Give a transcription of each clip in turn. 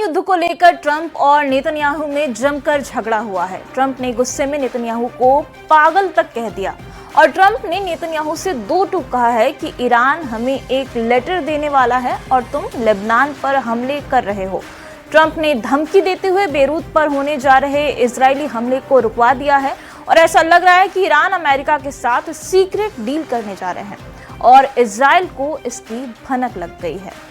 युद्ध को लेकर ट्रंप और नेतन्याहू में जमकर झगड़ा हुआ है। ट्रंप ने गुस्से में नेतन्याहू को पागल तक कह दिया और ट्रंप ने नेतन्याहू से दो टूक कहा है कि ईरान हमें एक लेटर देने वाला है और तुम लेबनान पर हमले कर रहे हो। ट्रंप ने धमकी देते हुए बेरूत पर होने जा रहे इजरायली हमले को रुकवा दिया है और ऐसा लग रहा है कि ईरान अमेरिका के साथ सीक्रेट डील करने जा रहे हैं और इजराइल को इसकी भनक लग गई है।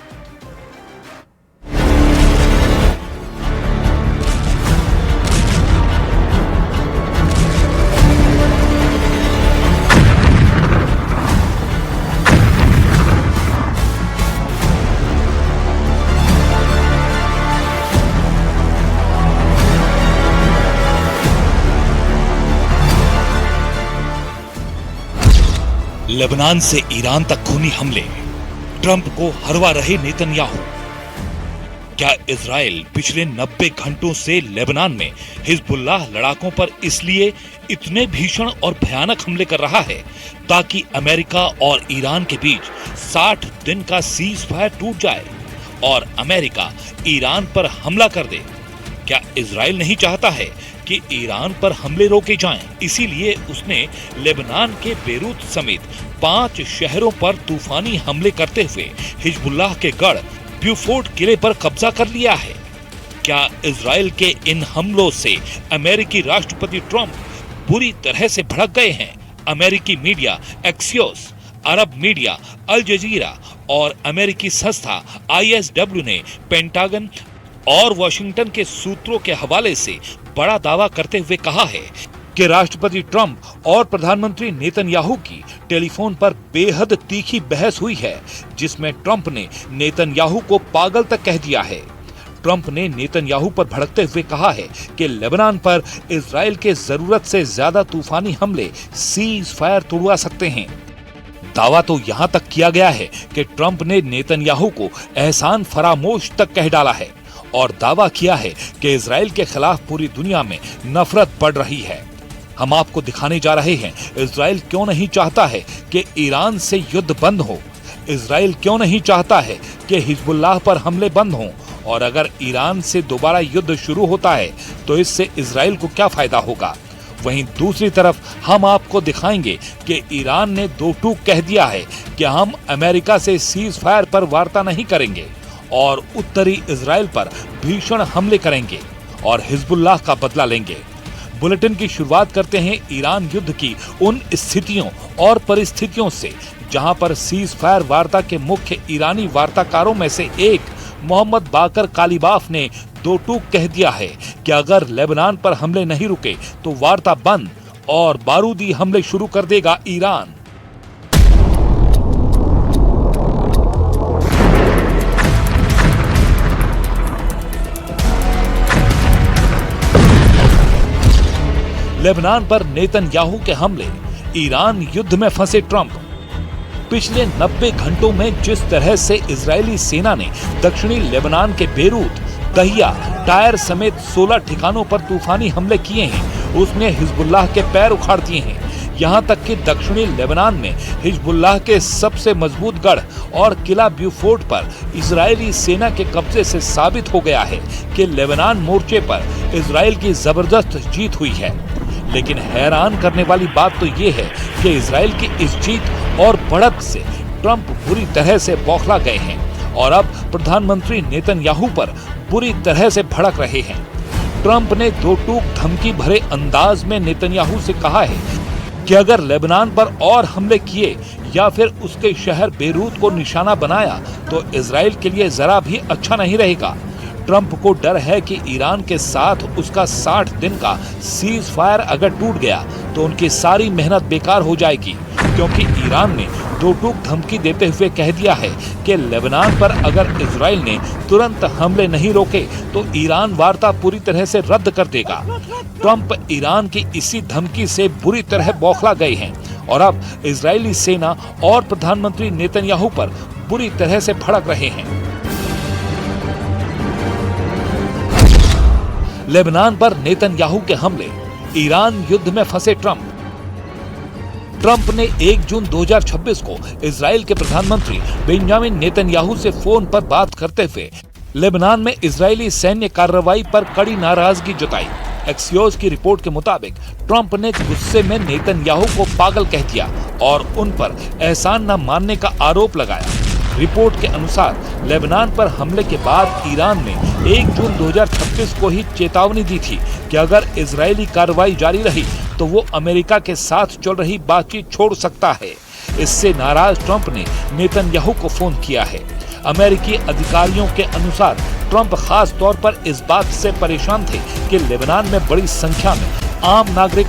लेबनान से ईरान तक खूनी हमले, ट्रंप को हरवा रहे नेतन्याहू। क्या इजराइल पिछले 90 घंटों से लेबनान में हिजबुल्लाह लड़ाकों पर इसलिए इतने भीषण और भयानक हमले कर रहा है ताकि अमेरिका और ईरान के बीच 60 दिन का सीज फायर टूट जाए और अमेरिका ईरान पर हमला कर दे? क्या इजराइल नहीं चाहता है कि ईरान पर हमले रोके जाएं? इसीलिए उसने लेबनान के बेरूत समेत 5 शहरों पर तूफानी हमले करते हुए हिजबुल्लाह के गढ़ ब्यूफोर्ट किले पर कब्जा कर लिया है। क्या इजराइल के इन हमलों से अमेरिकी राष्ट्रपति ट्रंप बुरी तरह से भड़क गए हैं? अमेरिकी मीडिया एक्सियोस, अरब मीडिया अल जजीरा और अमेरिकी संस्था ISW ने पेंटागन और वॉशिंगटन के सूत्रों के हवाले से बड़ा दावा करते हुए कहा है कि राष्ट्रपति ट्रंप और प्रधानमंत्री नेतन्याहू की टेलीफोन पर बेहद तीखी बहस हुई है, जिसमें ट्रंप ने नेतन्याहू को पागल तक कह दिया है। ट्रंप ने नेतन्याहू पर भड़कते हुए कहा है कि लेबनान पर इजराइल के जरूरत से ज्यादा तूफानी हमले सीज फायर तोड़वा सकते हैं। दावा तो यहां तक किया गया है कि ट्रंप ने नेतन्याहू को एहसान फरामोश तक कह डाला है और दावा किया है कि इजराइल के खिलाफ पूरी दुनिया में नफरत बढ़ रही है। हम आपको दिखाने जा रहे हैं इजराइल क्यों नहीं चाहता है कि ईरान से युद्ध बंद हो, इजराइल क्यों नहीं चाहता है कि हिजबुल्लाह पर हमले बंद हों और अगर ईरान से दोबारा युद्ध शुरू होता है तो इससे इजराइल को क्या फायदा होगा। वहीं दूसरी तरफ हम आपको दिखाएंगे कि ईरान ने दो टूक कह दिया है कि हम अमेरिका से सीज फायर पर वार्ता नहीं करेंगे और उत्तरी इजराइल पर भीषण हमले करेंगे और हिजबुल्लाह का बदला लेंगे। बुलेटिन की शुरुआत करते हैं ईरान युद्ध की उन स्थितियों और परिस्थितियों से जहां पर सीज फायर वार्ता के मुख्य ईरानी वार्ताकारों में से एक मोहम्मद बाकर कालीबाफ ने दो टूक कह दिया है कि अगर लेबनान पर हमले नहीं रुके तो वार्ता बंद और बारूदी हमले शुरू कर देगा ईरान। लेबनान पर नेतन्याहू के हमले, ईरान युद्ध में फंसे ट्रंप। पिछले 90 घंटों में जिस तरह से इजरायली सेना ने दक्षिणी लेबनान के बेरूत, दहिया, टायर समेत 16 ठिकानों पर तूफानी हमले किए हैं, उसने हिजबुल्लाह के पैर उखाड़ दिए हैं। यहां तक कि दक्षिणी लेबनान में हिजबुल्लाह के सबसे मजबूत गढ़ और किला ब्यूफोर्ट पर इजरायली सेना के कब्जे से साबित हो गया है कि लेबनान मोर्चे पर इजराइल की जबरदस्त जीत हुई है। लेकिन हैरान करने वाली बात तो ये है कि इजराइल की इस जीत और बढ़त से ट्रंप बुरी तरह से बौखला गए हैं और अब प्रधानमंत्री नेतन्याहू पर बुरी तरह से भड़क रहे हैं। ट्रंप ने दो टूक धमकी भरे अंदाज में नेतन्याहू से कहा है कि अगर लेबनान पर और हमले किए या फिर उसके शहर बेरूत को निशाना बनाया तो इजराइल के लिए जरा भी अच्छा नहीं रहेगा। ट्रंप को डर है कि ईरान के साथ उसका 60 दिन का सीज फायर अगर टूट गया तो उनकी सारी मेहनत बेकार हो जाएगी, क्योंकि ईरान ने दो टूक धमकी देते हुए कह दिया है कि लेबनान पर अगर इजराइल ने तुरंत हमले नहीं रोके तो ईरान वार्ता पूरी तरह से रद्द कर देगा। ट्रंप ईरान की इसी धमकी से बुरी तरह बौखला गए हैं और अब इजरायली सेना और प्रधानमंत्री नेतन्याहू पर बुरी तरह से भड़क रहे हैं। लेबनान पर नेतन्याहू के हमले, ईरान युद्ध में फंसे ट्रंप। ट्रंप ने 1 जून 2026 को इजराइल के प्रधानमंत्री बेंजामिन नेतन्याहू से फोन पर बात करते हुए लेबनान में इजरायली सैन्य कार्रवाई पर कड़ी नाराजगी जताई। एक्सियोस की रिपोर्ट के मुताबिक ट्रंप ने गुस्से में नेतन्याहू को पागल कह दिया और उन पर एहसान न मानने का आरोप लगाया। रिपोर्ट के अनुसार लेबनान पर हमले के बाद ईरान ने 1 जून 2026 को ही चेतावनी दी थी कि अगर इजरायली कार्रवाई जारी रही तो वो अमेरिका के साथ चल रही बातचीत छोड़ सकता है। इससे नाराज ट्रंप ने नेतन्याहू को फोन किया है। अमेरिकी अधिकारियों के अनुसार ट्रंप खास तौर पर इस बात से परेशान थे कि लेबनान में बड़ी संख्या में आम नागरिक